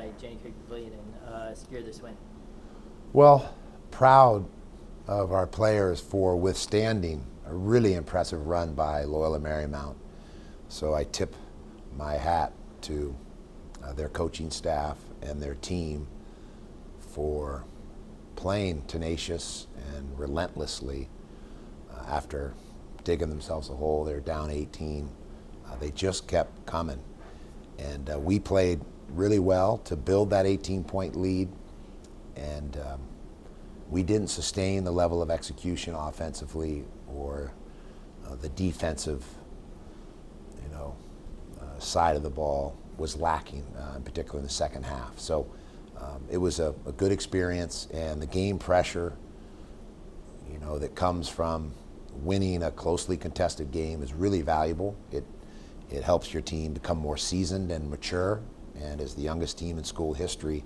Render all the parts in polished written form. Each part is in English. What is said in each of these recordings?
inside Jenny Craig Pavilion and secure this win? Well, proud of our players for withstanding a really impressive run by Loyola Marymount. So I tip my hat to their coaching staff and their team for playing tenacious and relentlessly after digging themselves a hole. They're down 18. They just kept coming. And we played really well to build that 18-point lead. And we didn't sustain the level of execution offensively or the defensive, side of the ball was lacking, in particular in the second half. So it was a good experience, and the game pressure, that comes from winning a closely contested game is really valuable. It helps your team become more seasoned and mature, and as the youngest team in school history,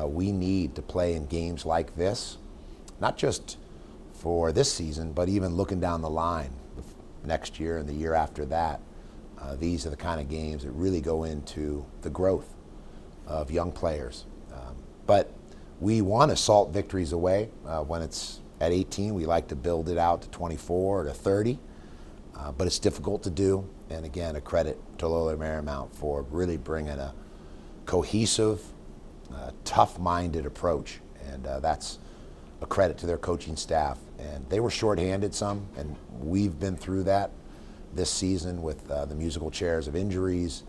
we need to play in games like this, not just for this season, but even looking down the line next year and the year after that. These are the kind of games that really go into the growth of young players. But we want to salt victories away. When it's at 18, we like to build it out to 24 or to 30, but it's difficult to do. And again, a credit to Loyola Marymount for really bringing a cohesive, tough-minded approach, and that's a credit to their coaching staff. And they were shorthanded some, and we've been through that this season with the musical chairs of injuries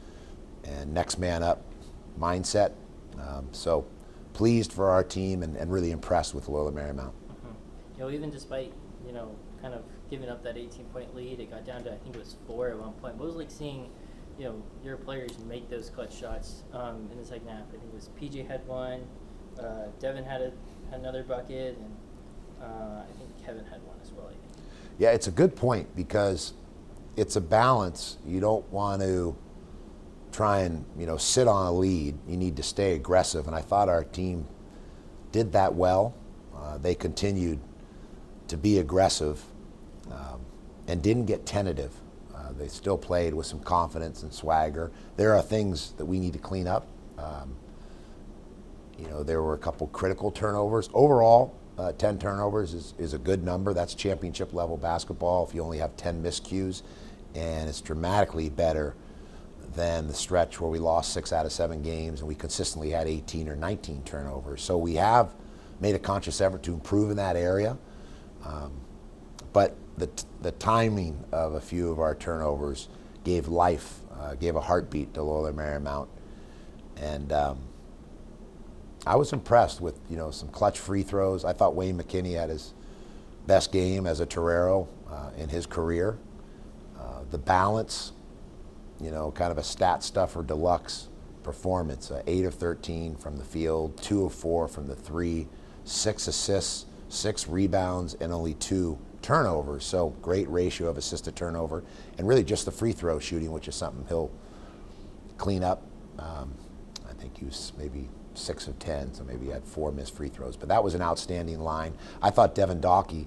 and next man up mindset. So pleased for our team and really impressed with Loyola Marymount. Mm-hmm. Even despite, kind of giving up that 18-point lead, it got down to, I think it was 4 at one point. What was it like seeing, your players make those clutch shots in the second half? I think it was PJ had one, Devin had another bucket, and I think Kevin had one as well, I think. Yeah, it's a good point because it's a balance. You don't want to try and, sit on a lead. You need to stay aggressive, and I thought our team did that well. They continued to be aggressive and didn't get tentative. They still played with some confidence and swagger. There are things that we need to clean up. There were a couple critical turnovers. Overall, 10 turnovers is a good number. That's championship level basketball if you only have 10 miscues, and it's dramatically better than the stretch where we lost 6 out of 7 games and we consistently had 18 or 19 turnovers. So we have made a conscious effort to improve in that area, but the timing of a few of our turnovers gave life, gave a heartbeat to Loyola Marymount, and I was impressed with some clutch free throws. I thought Wayne McKinney had his best game as a Torero in his career. The balance, kind of a stat stuffer deluxe performance. 8 of 13 from the field, 2 of 4 from the 3, 6 assists, 6 rebounds, and only 2 turnovers. So great ratio of assist to turnover, and really just the free throw shooting, which is something he'll clean up. I think he was maybe 6 of 10, so maybe he had 4 missed free throws. But that was an outstanding line. I thought Devin Dawkey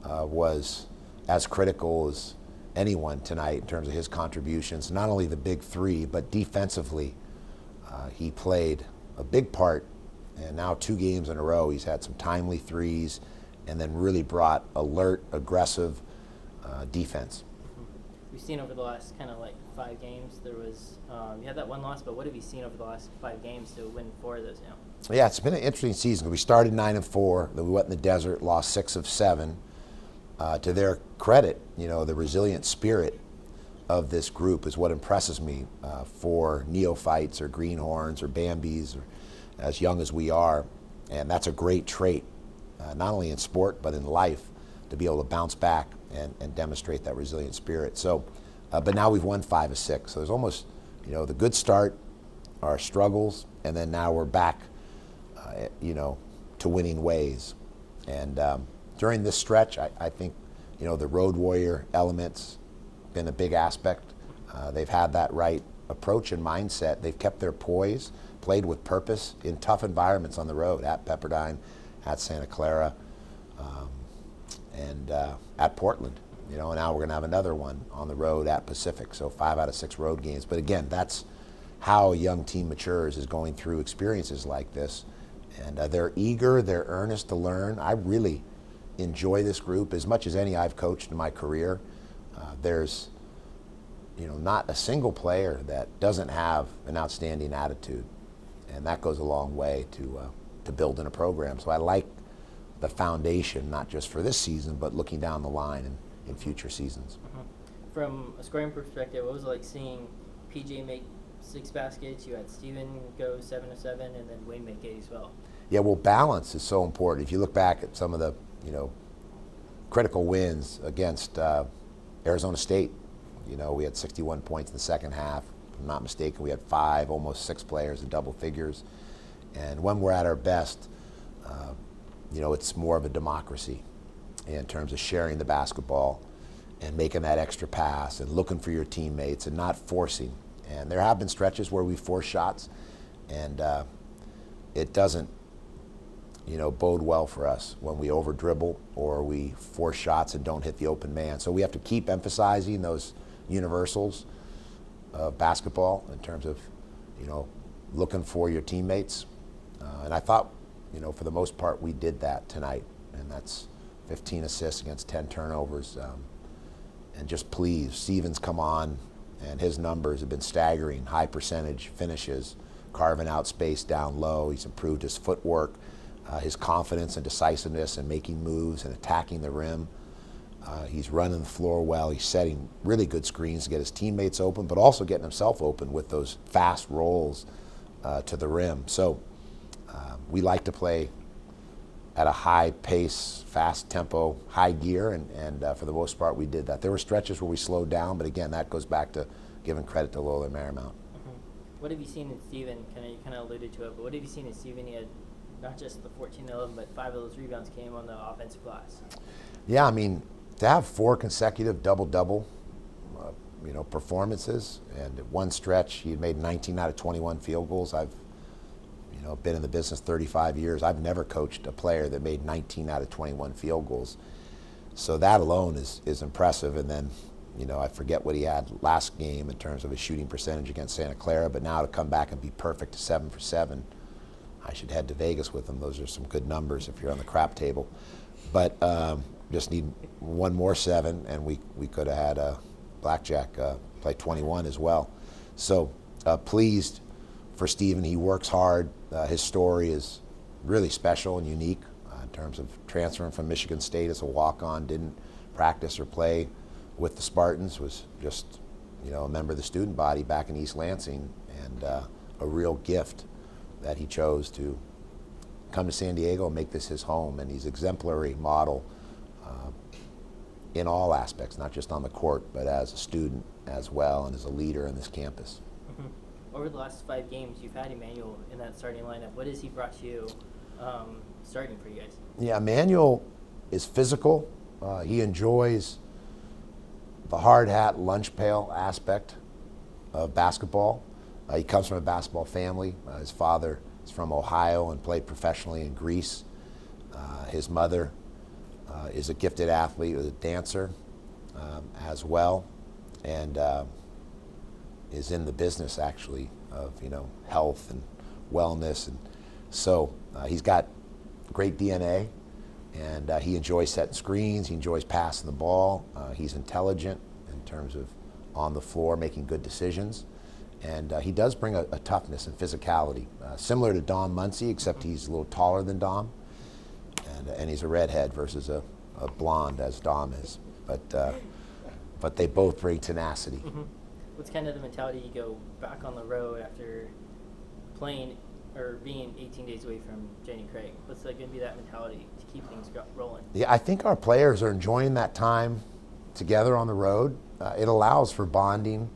was as critical as anyone tonight in terms of his contributions. Not only the big 3, but defensively, he played a big part. And now 2 games in a row, he's had some timely threes, and then really brought alert, aggressive defense. We've seen over the last kind of 5 games, there was, you had that one loss, but what have you seen over the last 5 games to win 4 of those now? Yeah, it's been an interesting season. We started 9-4, then we went in the desert, lost 6 of 7. To their credit, the resilient spirit of this group is what impresses me for neophytes or greenhorns or Bambis, or as young as we are. And that's a great trait, not only in sport, but in life, to be able to bounce back and demonstrate that resilient spirit. So, but now we've won 5 of 6. So there's almost, the good start, our struggles, and then now we're back, to winning ways. And during this stretch, I think, the road warrior element's been a big aspect. They've had that right approach and mindset. They've kept their poise, played with purpose in tough environments on the road, at Pepperdine, at Santa Clara, and at Portland. And now we're going to have another one on the road at Pacific. So 5 out of 6 road games. But again, that's how a young team matures is going through experiences like this. And they're eager, they're earnest to learn. I really enjoy this group as much as any I've coached in my career. There's not a single player that doesn't have an outstanding attitude, and that goes a long way to building a program. So I like the foundation, not just for this season, but looking down the line in future seasons. From a scoring perspective, what was it like seeing PJ make 6 baskets? You had Steven go 7 of 7, and then Wayne make 8 as well. Yeah, well, balance is so important. If you look back at some of the critical wins against Arizona State, we had 61 points in the second half. If I'm not mistaken, we had 5, almost 6 players in double figures. And when we're at our best, it's more of a democracy in terms of sharing the basketball and making that extra pass and looking for your teammates and not forcing. And there have been stretches where we force shots, and it doesn't bode well for us when we over dribble or we force shots and don't hit the open man. So we have to keep emphasizing those universals of basketball in terms of looking for your teammates. And I thought for the most part we did that tonight, and that's 15 assists against 10 turnovers. And just pleased. Steven's come on, and his numbers have been staggering. High percentage finishes, carving out space down low. He's improved his footwork, his confidence and decisiveness and making moves and attacking the rim. He's running the floor well. He's setting really good screens to get his teammates open, but also getting himself open with those fast rolls to the rim. So we like to play at a high pace, fast tempo, high gear, and for the most part we did that. There were stretches where we slowed down, but again, that goes back to giving credit to Loyola Marymount. What have you seen in Steven? You kind of alluded to it, but what have you seen in Steven? He had not just the 14-11, but 5 of those rebounds came on the offensive glass. Yeah, I mean, to have 4 consecutive double-double performances, and at one stretch he had made 19 out of 21 field goals. I've been in the business 35 years. I've never coached a player that made 19 out of 21 field goals. So that alone is impressive. And then, I forget what he had last game in terms of his shooting percentage against Santa Clara, but now to come back and be perfect to 7 for 7, I should head to Vegas with him. Those are some good numbers if you're on the crap table. But just need one more 7, and we could have had a blackjack play 21 as well. So pleased for Steven. He works hard. His story is really special and unique in terms of transferring from Michigan State as a walk-on, didn't practice or play with the Spartans, was just a member of the student body back in East Lansing, and a real gift that he chose to come to San Diego and make this his home. And he's exemplary model in all aspects, not just on the court, but as a student as well and as a leader in this campus. Over the last 5 games, you've had Emmanuel in that starting lineup. What has he brought to you starting for you guys? Yeah, Emmanuel is physical. He enjoys the hard hat, lunch pail aspect of basketball. He comes from a basketball family. His father is from Ohio and played professionally in Greece. His mother is a gifted athlete, was a dancer as well, and is in the business actually of health and wellness, and so he's got great DNA, and he enjoys setting screens. He enjoys passing the ball. He's intelligent in terms of on the floor making good decisions, and he does bring a toughness and physicality similar to Dom Muncy, except he's a little taller than Dom, and he's a redhead versus a blonde as Dom is, but they both bring tenacity. What's kind of the mentality you go back on the road after playing or being 18 days away from Jenny Craig? What's going to be that mentality to keep things rolling? Yeah, I think our players are enjoying that time together on the road. It allows for bonding.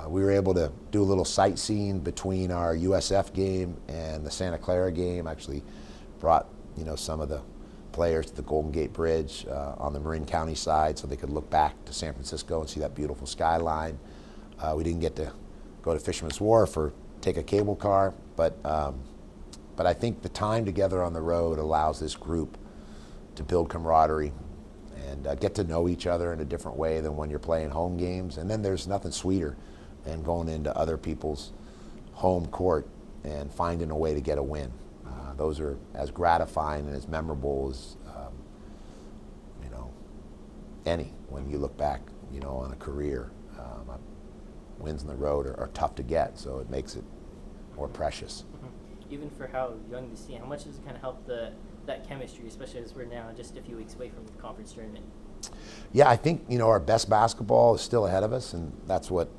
We were able to do a little sightseeing between our USF game and the Santa Clara game. Actually brought some of the players to the Golden Gate Bridge on the Marin County side so they could look back to San Francisco and see that beautiful skyline. We didn't get to go to Fisherman's Wharf or take a cable car, but I think the time together on the road allows this group to build camaraderie and get to know each other in a different way than when you're playing home games. And then there's nothing sweeter than going into other people's home court and finding a way to get a win. Those are as gratifying and as memorable as any when you look back, on a career. Wins on the road are tough to get, so it makes it more precious. Even for how young this team, how much does it kind of help that chemistry, especially as we're now just a few weeks away from the conference tournament? Yeah, I think, our best basketball is still ahead of us, and that's what,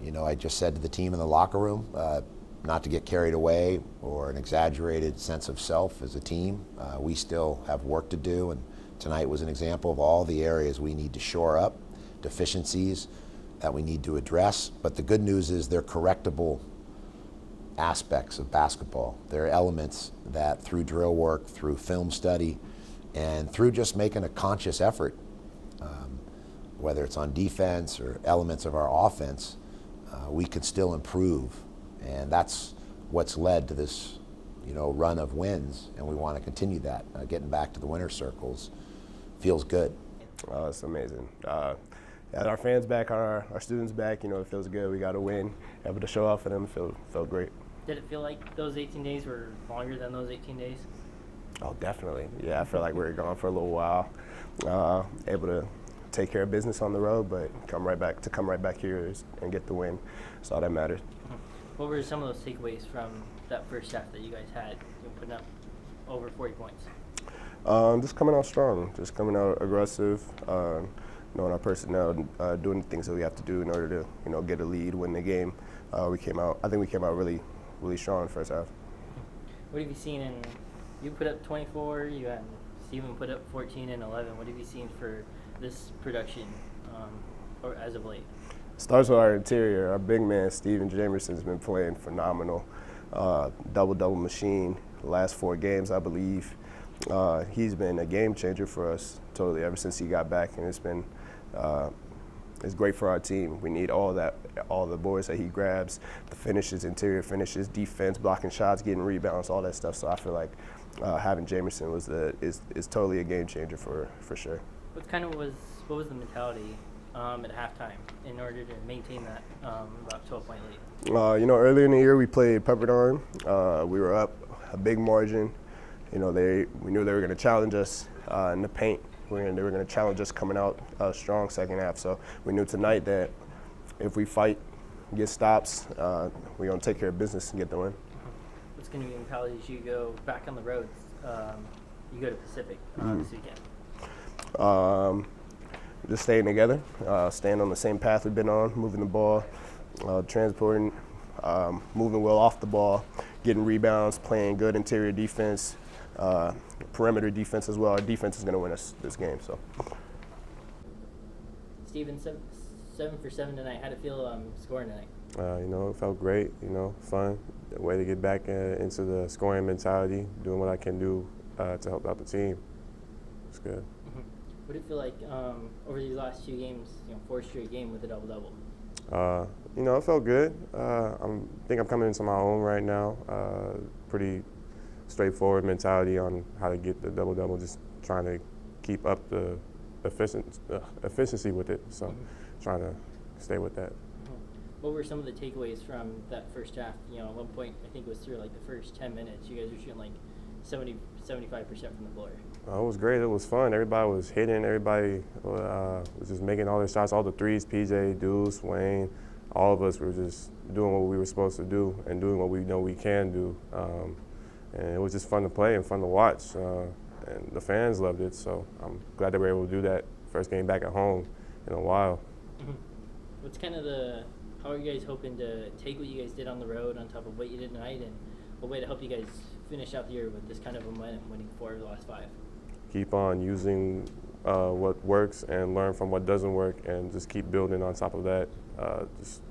I just said to the team in the locker room, not to get carried away or an exaggerated sense of self as a team. We still have work to do, and tonight was an example of all the areas we need to shore up, deficiencies that we need to address. But the good news is they're correctable aspects of basketball. There are elements that through drill work, through film study, and through just making a conscious effort, whether it's on defense or elements of our offense, we could still improve. And that's what's led to this, run of wins, and we want to continue that. Getting back to the winner's circles feels good. It's amazing. Our fans back, our students back, it feels good. We got a win, able to show off for them. Felt great. Did it feel like those 18 days were longer than those 18 days? Oh, definitely. Yeah, I feel like we were gone for a little while. Able to take care of business on the road, but come right back here and get the win. That's all that matters. What were some of those takeaways from that first half that you guys had, putting up over 40 points? Just coming out strong, just coming out aggressive, knowing our personnel, doing the things that we have to do in order to, get a lead, win the game. I think we came out really, really strong in the first half. What have you seen you put up 24, you had Steven put up 14 and 11. What have you seen for this production or as of late? Starts with our interior. Our big man, Steven Jamerson, has been playing phenomenal. Double-double machine the last 4 games, I believe. He's been a game changer for us totally ever since he got back, and it's great for our team. We need all the boards that he grabs, the finishes, interior finishes, defense, blocking shots, getting rebounds, all that stuff. So I feel like having Jamerson is totally a game changer for sure. What was the mentality at halftime in order to maintain that about 12-point lead? Earlier in the year we played Pepperdine. We were up a big margin. We knew they were going to challenge us in the paint. They were going to challenge us coming out strong second half. So we knew tonight that if we fight, get stops, we're going to take care of business and get the win. What's going to be the mentality as you go back on the road? You go to Pacific this weekend. Just staying together, staying on the same path we've been on, moving the ball, transporting, moving well off the ball, getting rebounds, playing good interior defense, perimeter defense as well. Our defense is going to win us this game. So, Steven, 7 for 7 tonight. How'd it feel scoring tonight? It felt great. Fun. A way to get back into the scoring mentality, doing what I can do to help out the team. It's good. What did it feel like over these last 2 games, 4 straight game with a double-double? It felt good. I think I'm coming into my own right now. Pretty straightforward mentality on how to get the double-double, just trying to keep up the efficiency with it. So trying to stay with that. What were some of the takeaways from that first half? At one point, I think it was through the first 10 minutes, you guys were shooting 75% from the floor. It was great. It was fun. Everybody was hitting. Everybody was just making all their shots, all the threes. PJ, Deuce, Wayne, all of us were just doing what we were supposed to do and doing what we know we can do. And it was just fun to play and fun to watch. And the fans loved it. So I'm glad they were able to do that first game back at home in a while. What's how are you guys hoping to take what you guys did on the road on top of what you did tonight, and a way to help you guys finish out the year with this kind of momentum, winning 4 of the last 5? Keep on using what works and learn from what doesn't work, and just keep building on top of that. Just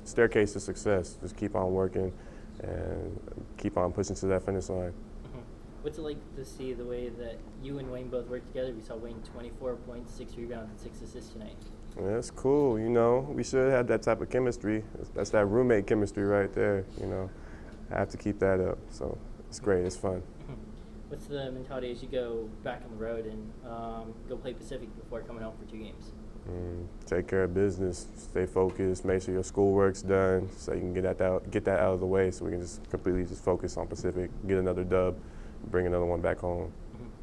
staircase to success. Just keep on working and keep on pushing to that finish line. What's it like to see the way that you and Wayne both work together? We saw Wayne 24 points, 6 rebounds, and 6 assists tonight. Yeah, that's cool. We should have that type of chemistry. That's that roommate chemistry right there. I have to keep that up. So it's great. It's fun. What's the mentality as you go back on the road and go play Pacific before coming home for 2 games? Take care of business, stay focused, make sure your schoolwork's done so you can get that out of the way so we can just completely just focus on Pacific, get another dub, bring another one back home.